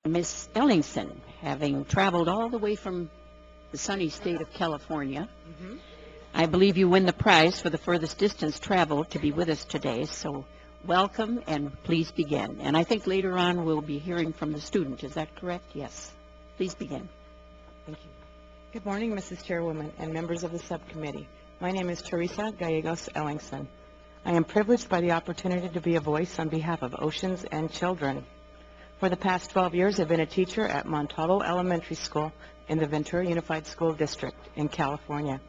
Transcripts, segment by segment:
Miss Ellingson, having traveled all the way from the sunny state of California. I believe you win the prize for the furthest distance traveled to be with us today, so welcome and please begin. And I think later on we'll be hearing from the student. Is that correct? Yes. Please begin. Thank you. Good morning, Mrs. Chairwoman and members of the subcommittee. My name is Teresa Ellingson. I am privileged by the opportunity to be a voice on behalf of oceans and children. For the past 12 years, I've been a teacher at Montalvo Elementary School in the Ventura Unified School District in California.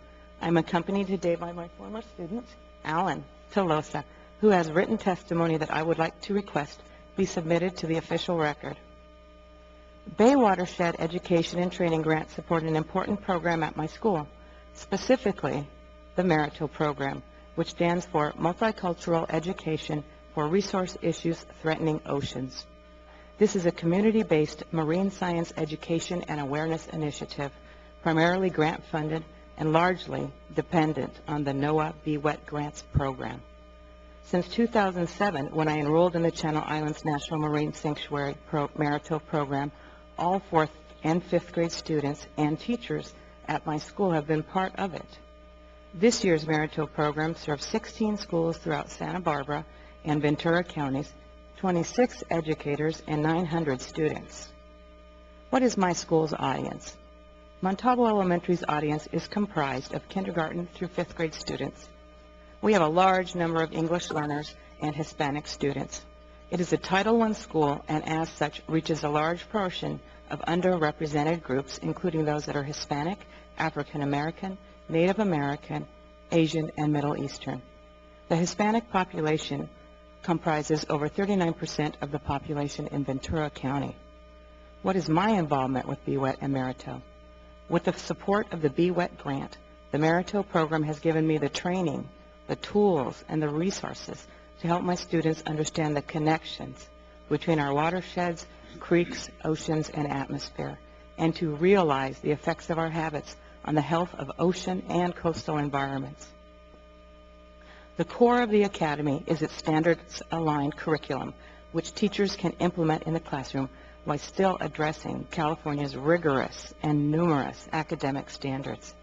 I'm accompanied today by my former student, Alan Tolosa, who has written testimony that I would like to request be submitted to the official record. Bay Watershed Education and Training Grant support an important program at my school, specifically the Merito program, which stands for Multicultural Education for Resource Issues Threatening Oceans. This is a community-based marine science education and awareness initiative, primarily grant-funded and largely dependent on the NOAA BWET grants program. Since 2007, when I enrolled in the Channel Islands National Marine Sanctuary Merito program, all 4th and 5th grade students and teachers at my school have been part of it. This year's Merito program serves 16 schools throughout Santa Barbara and Ventura counties, 26 educators, and 900 students. What is my school's audience? Montalvo Elementary's audience is comprised of kindergarten through 5th grade students. We have a large number of English learners and Hispanic students. It is a Title I school and as such reaches a large portion of underrepresented groups, including those that are Hispanic, African American, Native American, Asian, and Middle Eastern. The Hispanic population comprises over 39% of the population in Ventura County. What is my involvement with BWET and Merito? With the support of the BWET grant, the Merito program has given me the training, the tools, and the resources to help my students understand the connections between our watersheds, creeks, oceans, and atmosphere, and to realize the effects of our habits on the health of ocean and coastal environments. The core of the Academy is its standards-aligned curriculum, which teachers can implement in the classroom while still addressing California's rigorous and numerous academic standards.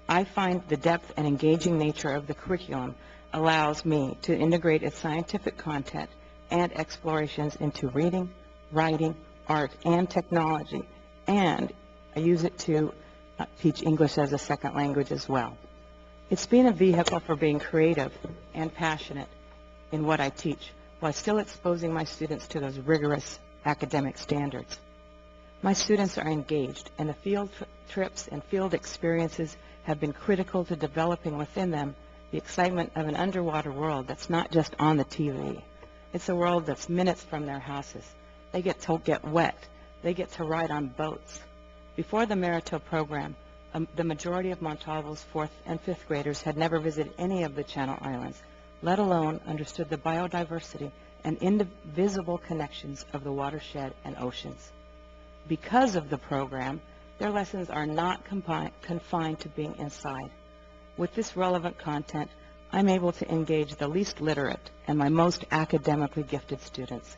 I find the depth and engaging nature of the curriculum allows me to integrate its scientific content and explorations into reading, writing, art, and technology, and I use it to teach English as a second language as well. It's been a vehicle for being creative and passionate in what I teach, while still exposing my students to those rigorous academic standards. My students are engaged, and the field trips and field experiences have been critical to developing within them the excitement of an underwater world that's not just on the TV. It's a world that's minutes from their houses. They get to get wet. They get to ride on boats. Before the Merito program, the majority of Montalvo's 4th and 5th graders had never visited any of the Channel Islands, let alone understood the biodiversity and indivisible connections of the watershed and oceans. Because of the program, their lessons are not confined to being inside. With this relevant content, I'm able to engage the least literate and my most academically gifted students.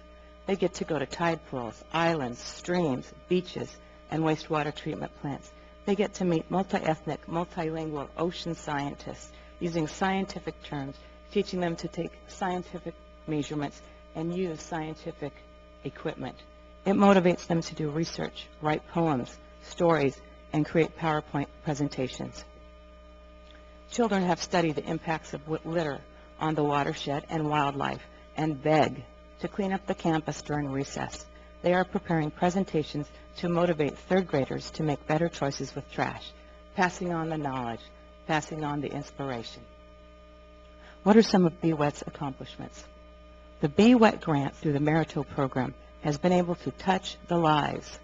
They get to go to tide pools, islands, streams, beaches, and wastewater treatment plants. They get to meet multi-ethnic, multilingual ocean scientists using scientific terms, teaching them to take scientific measurements and use scientific equipment. It motivates them to do research, write poems, stories, and create PowerPoint presentations. Children have studied the impacts of litter on the watershed and wildlife and beg to clean up the campus during recess. They are preparing presentations to motivate 3rd graders to make better choices with trash, passing on the knowledge, passing on the inspiration. What are some of BWET's accomplishments? The BWET grant through the Merito program has been able to touch the lives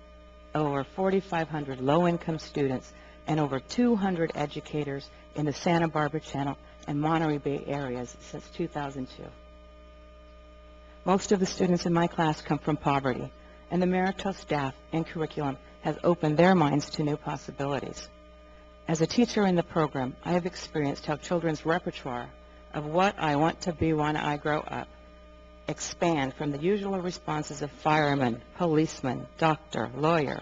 of over 4,500 low-income students and over 200 educators in the Santa Barbara Channel and Monterey Bay areas since 2002. Most of the students in my class come from poverty, and the Merito staff and curriculum has opened their minds to new possibilities. As a teacher in the program, I have experienced how children's repertoire of what I want to be when I grow up expand from the usual responses of fireman, policeman, doctor, lawyer.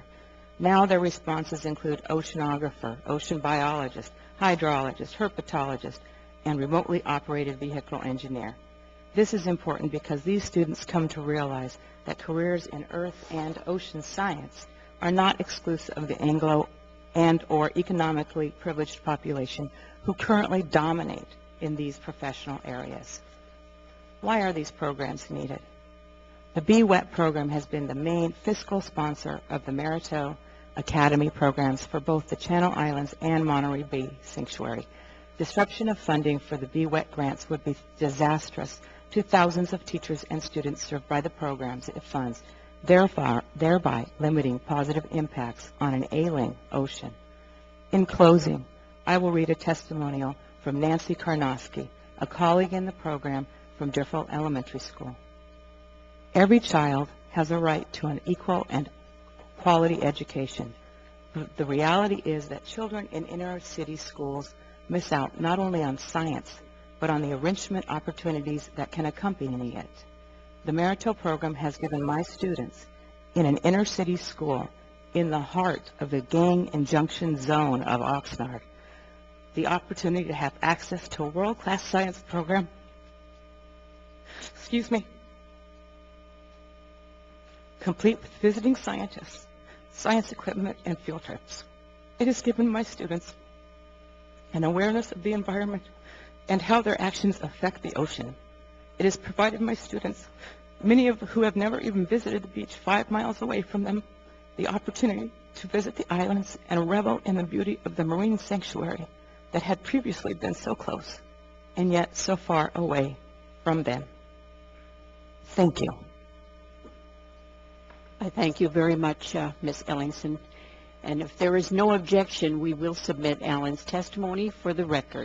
Now their responses include oceanographer, ocean biologist, hydrologist, herpetologist, and remotely operated vehicle engineer. This is important because these students come to realize that careers in earth and ocean science are not exclusive of the Anglo and or economically privileged population who currently dominate in these professional areas. Why are these programs needed? The BWET program has been the main fiscal sponsor of the Merito Academy programs for both the Channel Islands and Monterey Bay Sanctuary. Disruption of funding for the BWET grants would be disastrous to thousands of teachers and students served by the programs it funds, thereby limiting positive impacts on an ailing ocean. In closing, I will read a testimonial from Nancy Karnowski, a colleague in the program from Montalvo Elementary School. Every child has a right to an equal and quality education. The reality is that children in inner city schools miss out not only on science, but on the enrichment opportunities that can accompany it. The Merito program has given my students in an inner city school in the heart of the gang injunction zone of Oxnard the opportunity to have access to a world-class science program, complete with visiting scientists, science equipment, and field trips. It has given my students an awareness of the environment and how their actions affect the ocean. It has provided my students, many of who have never even visited the beach 5 miles away from them, the opportunity to visit the islands and revel in the beauty of the marine sanctuary that had previously been so close and yet so far away from them. Thank you. I thank you very much, Ms. Ellingson. And if there is no objection, we will submit Alan's testimony for the record.